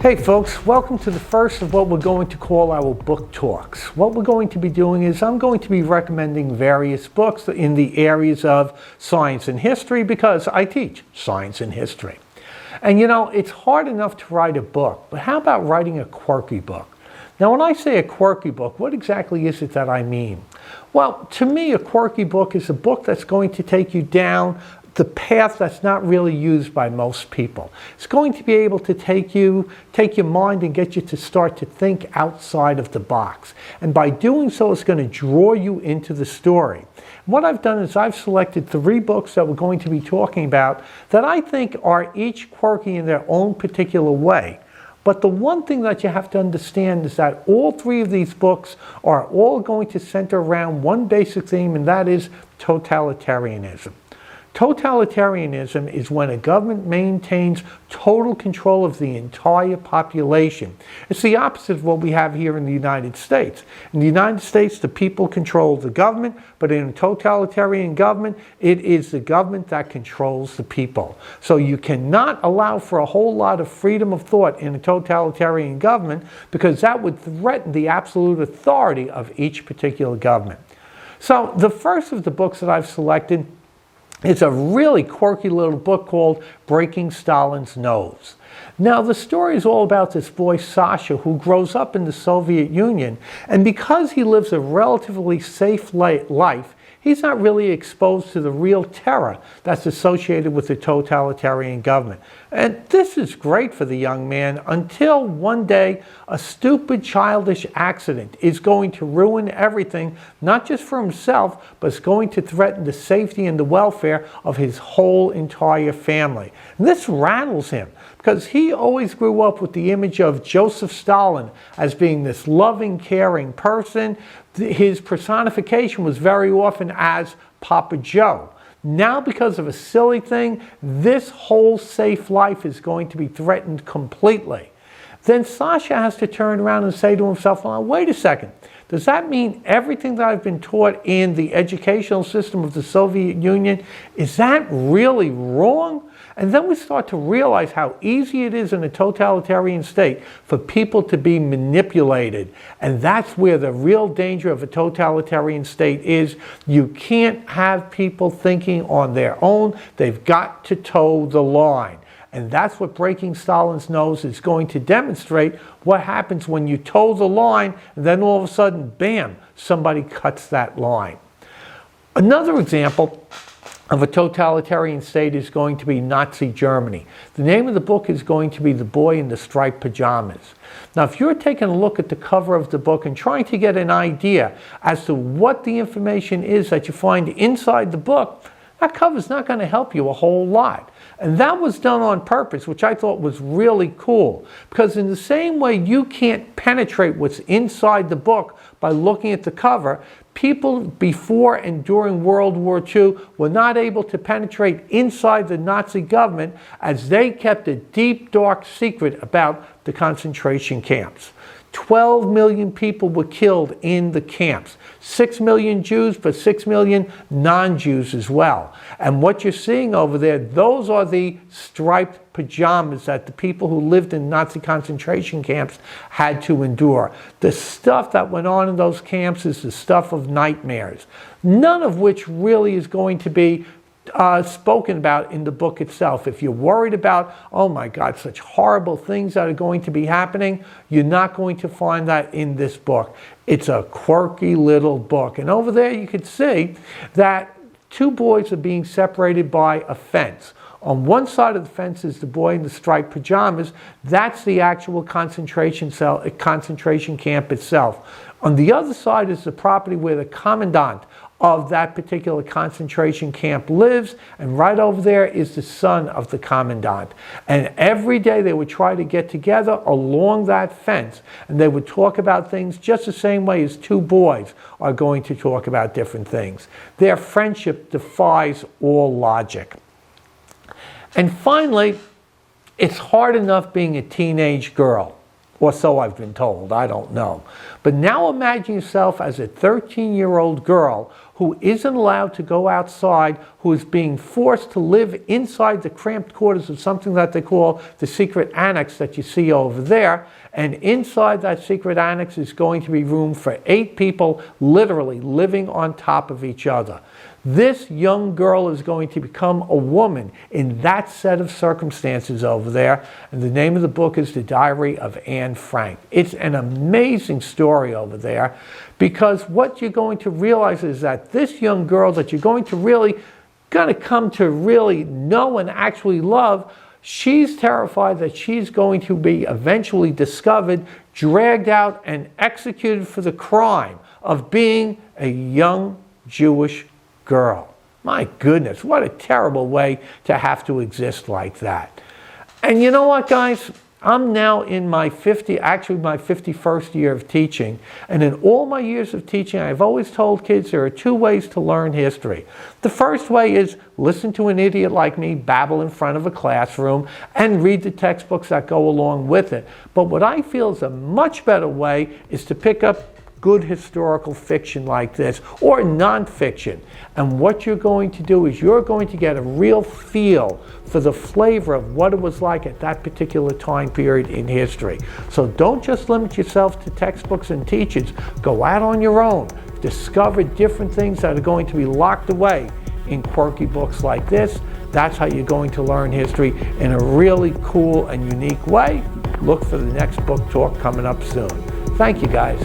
Hey folks, welcome to the first of what we're going to call our book talks. What we're going to be doing is I'm going to be recommending various books in the areas of science and history because I teach science and history. And you know, it's hard enough to write a book, but how about writing a quirky book? Now when I say a quirky book, what exactly is it that I mean? Well, to me a quirky book is a book that's going to take you down the path that's not really used by most people. It's going to be able to take your mind and get you to start to think outside of the box. And by doing so, it's going to draw you into the story. What I've done is I've selected 3 books that we're going to be talking about that I think are each quirky in their own particular way. But the one thing that you have to understand is that all 3 of these books are all going to center around one basic theme, and that is totalitarianism. Totalitarianism is when a government maintains total control of the entire population. It's the opposite of what we have here in the United States. In the United States, the people control the government, but in a totalitarian government, it is the government that controls the people. So you cannot allow for a whole lot of freedom of thought in a totalitarian government because that would threaten the absolute authority of each particular government. So the first of the books that I've selected, it's a really quirky little book called Breaking Stalin's Nose. Now, the story is all about this boy, Sasha, who grows up in the Soviet Union, and because he lives a relatively safe life, he's not really exposed to the real terror that's associated with the totalitarian government. And this is great for the young man until one day a stupid, childish accident is going to ruin everything, not just for himself, but it's going to threaten the safety and the welfare of his whole entire family. And this rattles him because he always grew up with the image of Joseph Stalin as being this loving, caring person. His personification was very often as Papa Joe. Now, because of a silly thing, this whole safe life is going to be threatened completely. Then Sasha has to turn around and say to himself, well, wait a second. Does that mean everything that I've been taught in the educational system of the Soviet Union, is that really wrong? And then we start to realize how easy it is in a totalitarian state for people to be manipulated. And that's where the real danger of a totalitarian state is. You can't have people thinking on their own. They've got to toe the line. And that's what Breaking Stalin's Nose is going to demonstrate, what happens when you toe the line, and then all of a sudden, bam, somebody cuts that line. Another example of a totalitarian state is going to be Nazi Germany. The name of the book is going to be The Boy in the Striped Pajamas. Now, if you're taking a look at the cover of the book and trying to get an idea as to what the information is that you find inside the book, that cover's not going to help you a whole lot. And that was done on purpose, which I thought was really cool. Because in the same way you can't penetrate what's inside the book by looking at the cover, people before and during World War II were not able to penetrate inside the Nazi government as they kept a deep, dark secret about the concentration camps. 12 million people were killed in the camps. 6 million Jews, but 6 million non-Jews as well. And what you're seeing over there, those are the striped pajamas that the people who lived in Nazi concentration camps had to endure. The stuff that went on in those camps is the stuff of nightmares, none of which really is going to be spoken about in the book itself. If you're worried about, oh my God, such horrible things that are going to be happening, you're not going to find that in this book. It's a quirky little book. And over there you can see that 2 boys are being separated by a fence. On one side of the fence is the boy in the striped pajamas. That's the actual concentration camp itself. On the other side is the property where the commandant of that particular concentration camp lives, and right over there is the son of the commandant. And every day they would try to get together along that fence, and they would talk about things just the same way as 2 boys are going to talk about different things. Their friendship defies all logic. And finally, it's hard enough being a teenage girl. Or so I've been told, I don't know. But now imagine yourself as a 13-year-old girl who isn't allowed to go outside, who is being forced to live inside the cramped quarters of something that they call the secret annex that you see over there. And inside that secret annex is going to be room for 8 people literally living on top of each other. This young girl is going to become a woman in that set of circumstances over there. And the name of the book is The Diary of Anne Frank. It's an amazing story over there, because what you're going to realize is that this young girl that you're going to come to really know and actually love, she's terrified that she's going to be eventually discovered, dragged out, and executed for the crime of being a young Jewish girl. My goodness, what a terrible way to have to exist like that. And you know what, guys? I'm now in my 51st year of teaching. And in all my years of teaching, I've always told kids there are 2 ways to learn history. The first way is listen to an idiot like me babble in front of a classroom and read the textbooks that go along with it. But what I feel is a much better way is to pick up good historical fiction like this, or nonfiction. And what you're going to do is you're going to get a real feel for the flavor of what it was like at that particular time period in history. So don't just limit yourself to textbooks and teachers. Go out on your own. Discover different things that are going to be locked away in quirky books like this. That's how you're going to learn history in a really cool and unique way. Look for the next book talk coming up soon. Thank you, guys.